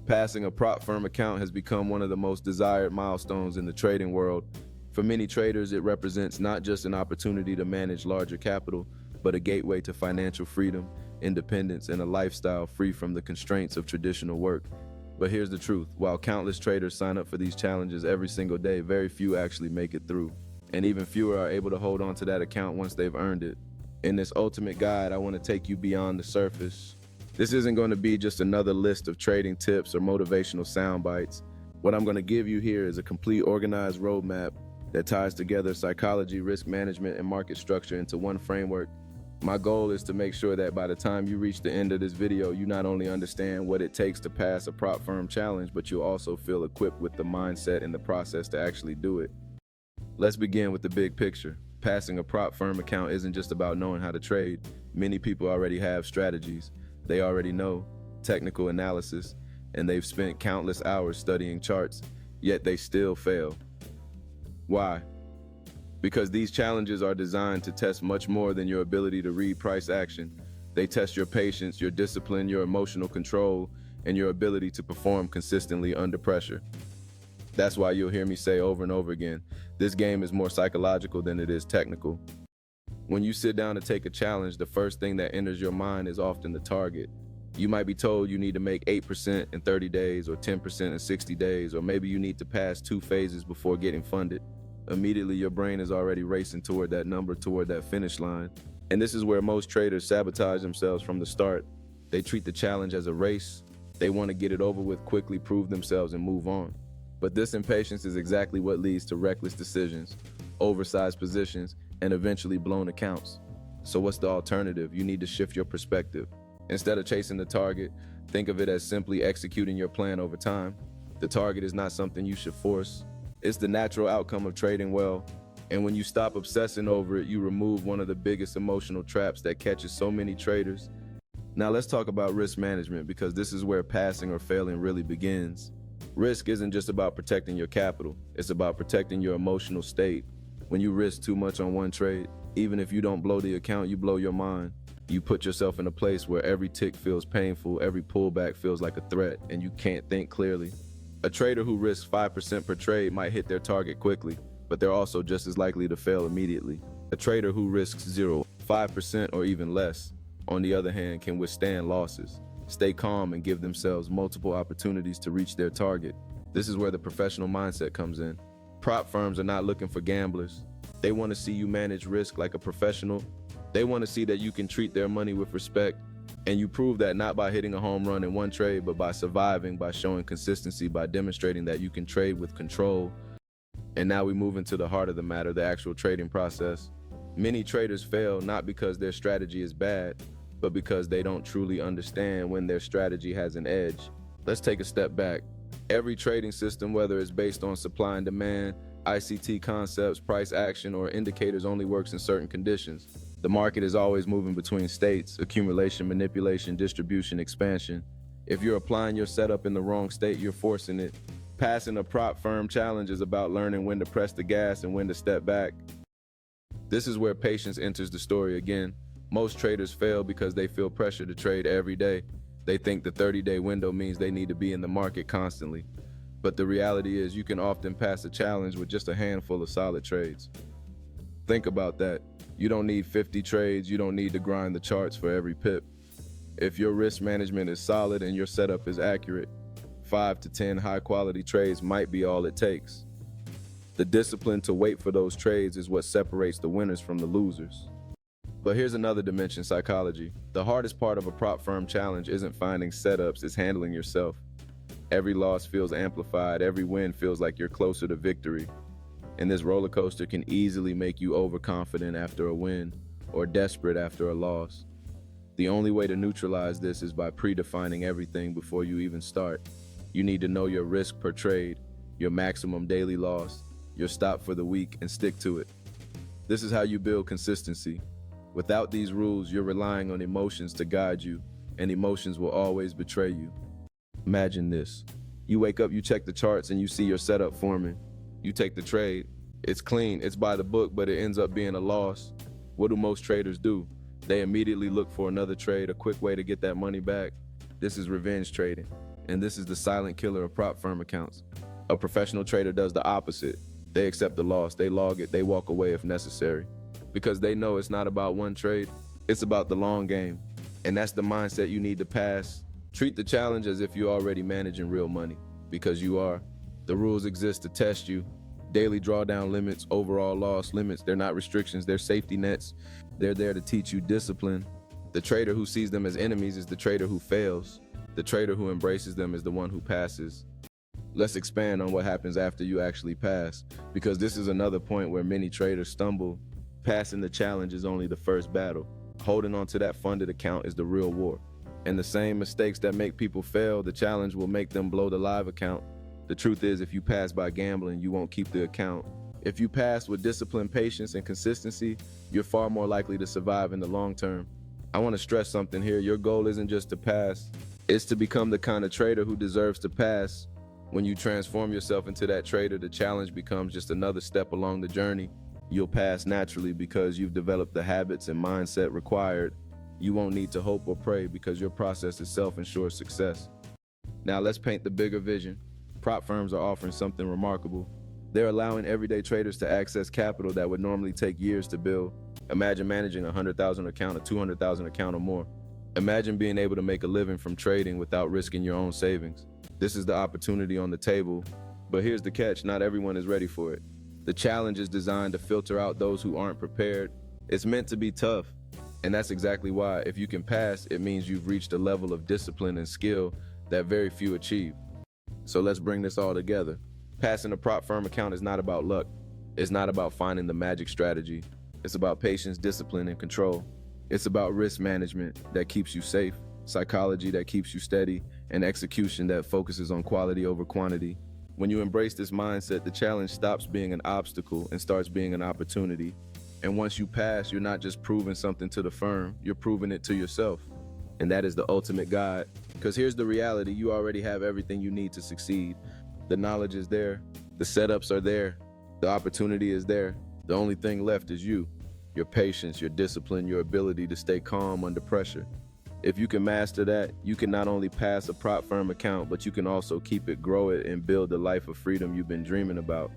Passing a prop firm account has become one of the most desired milestones in the trading world. For many traders, it represents not just an opportunity to manage larger capital, but a gateway to financial freedom, independence, and a lifestyle free from the constraints of traditional work. But here's the truth. While countless traders sign up for these challenges every single day, very few actually make it through. And even fewer are able to hold on to that account once they've earned it. In this ultimate guide, I want to take you beyond the surface. This isn't going to be just another list of trading tips or motivational sound bites. What I'm going to give you here is a complete organized roadmap that ties together psychology, risk management, and market structure into one framework. My goal is to make sure that by the time you reach the end of this video, you not only understand what it takes to pass a prop firm challenge, but you'll also feel equipped with the mindset and the process to actually do it. Let's begin with the big picture. Passing a prop firm account isn't just about knowing how to trade. Many people already have strategies. They already know technical analysis, and they've spent countless hours studying charts, yet they still fail. Why? Because these challenges are designed to test much more than your ability to read price action. They test your patience, your discipline, your emotional control, and your ability to perform consistently under pressure. That's why you'll hear me say over and over again, this game is more psychological than it is technical. When you sit down to take a challenge, the first thing that enters your mind is often the target. You might be told you need to make 8% in 30 days or 10% in 60 days, or maybe you need to pass 2 phases before getting funded. Immediately, your brain is already racing toward that number, toward that finish line. And this is where most traders sabotage themselves from the start. They treat the challenge as a race. They want to get it over with quickly, prove themselves, and move on. But this impatience is exactly what leads to reckless decisions, oversized positions, and eventually blown accounts. So what's the alternative? You need to shift your perspective. Instead of chasing the target, think of it as simply executing your plan over time. The target is not something you should force. It's the natural outcome of trading well. And when you stop obsessing over it, you remove one of the biggest emotional traps that catches so many traders. Now let's talk about risk management, because this is where passing or failing really begins. Risk isn't just about protecting your capital. It's about protecting your emotional state. When you risk too much on one trade, even if you don't blow the account, you blow your mind. You put yourself in a place where every tick feels painful, every pullback feels like a threat, and you can't think clearly. A trader who risks 5% per trade might hit their target quickly, but they're also just as likely to fail immediately. A trader who risks 0, 5%, or even less, on the other hand, can withstand losses, stay calm, and give themselves multiple opportunities to reach their target. This is where the professional mindset comes in. Prop firms are not looking for gamblers. They want to see you manage risk like a professional. They want to see that you can treat their money with respect. And you prove that not by hitting a home run in one trade, but by surviving, by showing consistency, by demonstrating that you can trade with control. And now we move into the heart of the matter, the actual trading process. Many traders fail not because their strategy is bad, but because they don't truly understand when their strategy has an edge. Let's take a step back. Every trading system, whether it's based on supply and demand, ICT concepts, price action, or indicators, only works in certain conditions. The market is always moving between states: accumulation, manipulation, distribution, expansion. If you're applying your setup in the wrong state, you're forcing it. Passing a prop firm challenge is about learning when to press the gas and when to step back. This is where patience enters the story again. Most traders fail because they feel pressure to trade every day. They think the 30-day window means they need to be in the market constantly. But the reality is you can often pass a challenge with just a handful of solid trades. Think about that. You don't need 50 trades. You don't need to grind the charts for every pip. If your risk management is solid and your setup is accurate, 5 to 10 high-quality trades might be all it takes. The discipline to wait for those trades is what separates the winners from the losers. But here's another dimension: psychology. The hardest part of a prop firm challenge isn't finding setups, it's handling yourself. Every loss feels amplified, every win feels like you're closer to victory. And this roller coaster can easily make you overconfident after a win or desperate after a loss. The only way to neutralize this is by predefining everything before you even start. You need to know your risk per trade, your maximum daily loss, your stop for the week, and stick to it. This is how you build consistency. Without these rules, you're relying on emotions to guide you, and emotions will always betray you. Imagine this. You wake up, you check the charts, and you see your setup forming. You take the trade. It's clean, it's by the book, but it ends up being a loss. What do most traders do? They immediately look for another trade, a quick way to get that money back. This is revenge trading. And this is the silent killer of prop firm accounts. A professional trader does the opposite. They accept the loss, they log it, they walk away if necessary. Because they know it's not about one trade, it's about the long game. And that's the mindset you need to pass. Treat the challenge as if you're already managing real money, because you are. The rules exist to test you. Daily drawdown limits, overall loss limits, they're not restrictions, they're safety nets. They're there to teach you discipline. The trader who sees them as enemies is the trader who fails. The trader who embraces them is the one who passes. Let's expand on what happens after you actually pass, because this is another point where many traders stumble. Passing the challenge is only the first battle. Holding on to that funded account is the real war. And the same mistakes that make people fail, the challenge will make them blow the live account. The truth is, if you pass by gambling, you won't keep the account. If you pass with discipline, patience, and consistency, you're far more likely to survive in the long term. I want to stress something here. Your goal isn't just to pass. It's to become the kind of trader who deserves to pass. When you transform yourself into that trader, the challenge becomes just another step along the journey. You'll pass naturally because you've developed the habits and mindset required. You won't need to hope or pray because your process itself ensures success. Now let's paint the bigger vision. Prop firms are offering something remarkable. They're allowing everyday traders to access capital that would normally take years to build. Imagine managing a 100,000 account, a 200,000 account or more. Imagine being able to make a living from trading without risking your own savings. This is the opportunity on the table, but here's the catch, not everyone is ready for it. The challenge is designed to filter out those who aren't prepared. It's meant to be tough, and that's exactly why. If you can pass, it means you've reached a level of discipline and skill that very few achieve. So let's bring this all together. Passing a prop firm account is not about luck. It's not about finding the magic strategy. It's about patience, discipline, and control. It's about risk management that keeps you safe, psychology that keeps you steady, and execution that focuses on quality over quantity. When you embrace this mindset, the challenge stops being an obstacle and starts being an opportunity. And once you pass, you're not just proving something to the firm, you're proving it to yourself. And that is the ultimate guide. Because here's the reality, you already have everything you need to succeed. The knowledge is there, the setups are there, the opportunity is there. The only thing left is you, your patience, your discipline, your ability to stay calm under pressure. If you can master that, you can not only pass a prop firm account, but you can also keep it, grow it, and build the life of freedom you've been dreaming about.